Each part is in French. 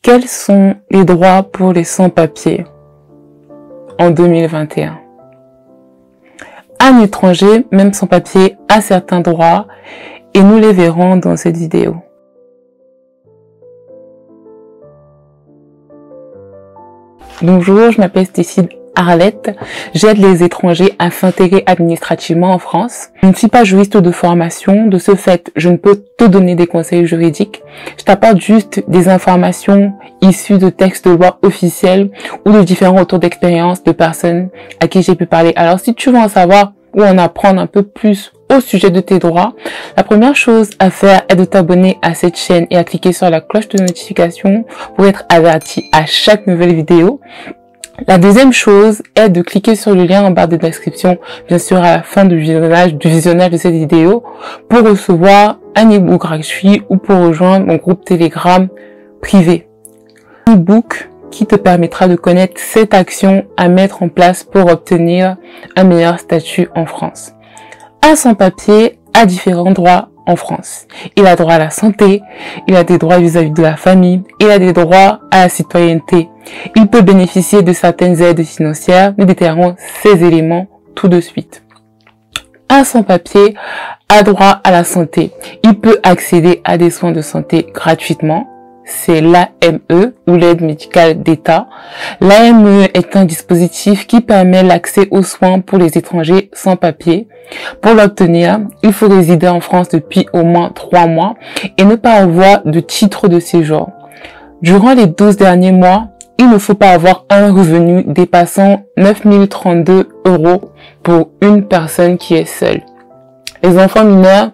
Quels sont les droits pour les sans-papiers en 2021? Un étranger, même sans papier, a certains droits et nous les verrons dans cette vidéo. Bonjour, je m'appelle Stéphine Arlette. J'aide les étrangers à s'intégrer administrativement en France. Je ne suis pas juriste de formation, de ce fait, je ne peux te donner des conseils juridiques. Je t'apporte juste des informations issues de textes de loi officiels ou de différents retours d'expérience de personnes à qui j'ai pu parler. Alors, si tu veux en savoir ou en apprendre un peu plus au sujet de tes droits, la première chose à faire est de t'abonner à cette chaîne et à cliquer sur la cloche de notification pour être averti à chaque nouvelle vidéo. La deuxième chose est de cliquer sur le lien en barre de description, bien sûr à la fin du visionnage de cette vidéo, pour recevoir un e-book gratuit ou pour rejoindre mon groupe Telegram privé. Un e-book qui te permettra de connaître 7 actions à mettre en place pour obtenir un meilleur statut en France. Un sans-papier a différents droits en France. Il a droit à la santé, il a des droits vis-à-vis de la famille, il a des droits à la citoyenneté. Il peut bénéficier de certaines aides financières. Nous détaillerons ces éléments tout de suite. Un sans-papier a droit à la santé. Il peut accéder à des soins de santé gratuitement. C'est l'AME ou l'aide médicale d'État. L'AME est un dispositif qui permet l'accès aux soins pour les étrangers sans papier. Pour l'obtenir, il faut résider en France depuis au moins 3 mois et ne pas avoir de titre de séjour. Durant les 12 derniers mois, il ne faut pas avoir un revenu dépassant 9 032 € pour une personne qui est seule. Les enfants mineurs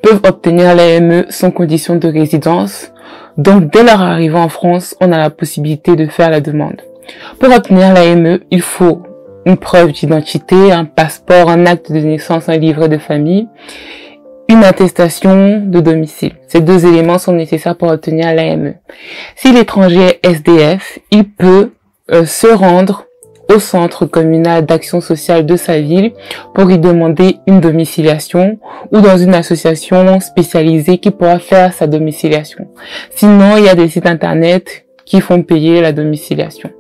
peuvent obtenir l'AME sans condition de résidence. Donc, dès leur arrivée en France, on a la possibilité de faire la demande. Pour obtenir l'AME, il faut une preuve d'identité, un passeport, un acte de naissance, un livret de famille, une attestation de domicile. Ces 2 éléments sont nécessaires pour obtenir l'AME. Si l'étranger est SDF, il peut se rendre au centre communal d'action sociale de sa ville pour y demander une domiciliation ou dans une association spécialisée qui pourra faire sa domiciliation. Sinon, il y a des sites internet qui font payer la domiciliation.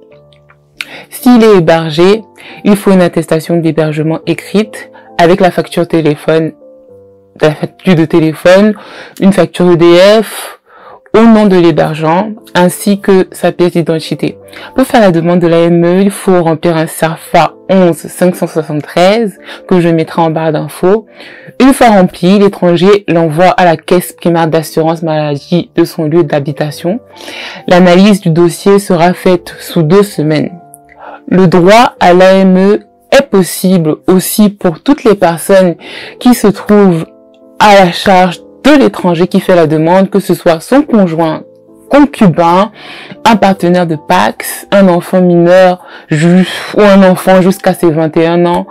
S'il est hébergé, il faut une attestation d'hébergement écrite avec la facture de téléphone, une facture EDF, au nom de l'hébergeant, ainsi que sa pièce d'identité. Pour faire la demande de l'AME, il faut remplir un CERFA 11 573 que je mettrai en barre d'infos. Une fois rempli, l'étranger l'envoie à la caisse primaire d'assurance maladie de son lieu d'habitation. L'analyse du dossier sera faite sous 2 semaines. Le droit à l'AME est possible aussi pour toutes les personnes qui se trouvent à la charge de l'étranger qui fait la demande, que ce soit son conjoint, concubin, un partenaire de PACS, un enfant mineur ou un enfant jusqu'à ses 21 ans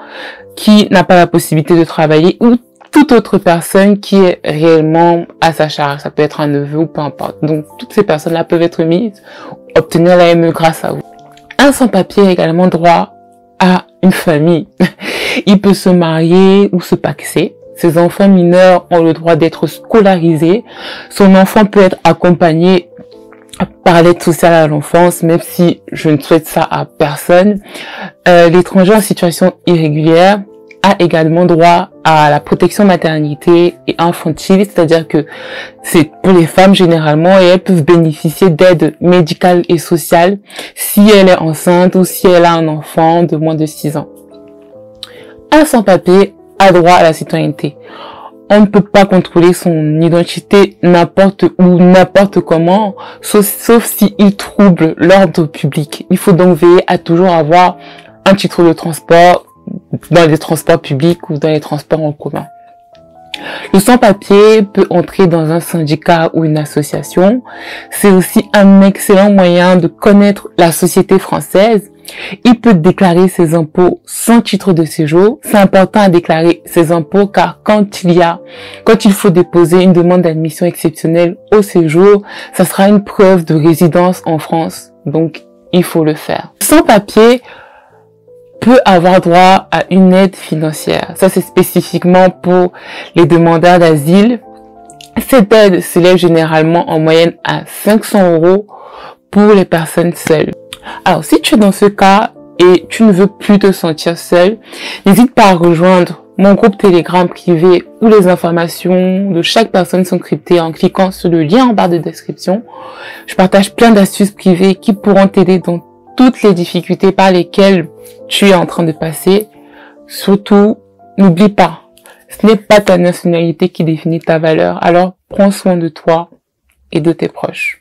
qui n'a pas la possibilité de travailler ou toute autre personne qui est réellement à sa charge. Ça peut être un neveu ou peu importe. Donc, toutes ces personnes-là peuvent être mises, obtenir l'AME grâce à vous. Un sans-papier a également droit à une famille. Il peut se marier ou se paxer. Ces enfants mineurs ont le droit d'être scolarisés. Son enfant peut être accompagné par l'aide sociale à l'enfance, même si je ne souhaite ça à personne. L'étranger en situation irrégulière a également droit à la protection maternité et infantile, c'est-à-dire que c'est pour les femmes généralement et elles peuvent bénéficier d'aide médicale et sociale si elle est enceinte ou si elle a un enfant de moins de 6 ans. Un sans-papier a droit à la citoyenneté. On ne peut pas contrôler son identité n'importe où, n'importe comment, sauf si il trouble l'ordre public. Il faut donc veiller à toujours avoir un titre de transport dans les transports publics ou dans les transports en commun. Le sans-papier peut entrer dans un syndicat ou une association. C'est aussi un excellent moyen de connaître la société française. Il peut déclarer ses impôts sans titre de séjour. C'est important à déclarer ses impôts car quand il faut déposer une demande d'admission exceptionnelle au séjour, ça sera une preuve de résidence en France. Donc, il faut le faire. Sans-papier peut avoir droit à une aide financière. Ça, c'est spécifiquement pour les demandeurs d'asile Cette aide s'élève généralement en moyenne à 500 € pour les personnes seules. Alors, si tu es dans ce cas et tu ne veux plus te sentir seule, n'hésite pas à rejoindre mon groupe Telegram privé où les informations de chaque personne sont cryptées en cliquant sur le lien en barre de description. Je partage plein d'astuces privées qui pourront t'aider dans toutes les difficultés par lesquelles tu es en train de passer. Surtout, n'oublie pas, ce n'est pas ta nationalité qui définit ta valeur, alors prends soin de toi et de tes proches.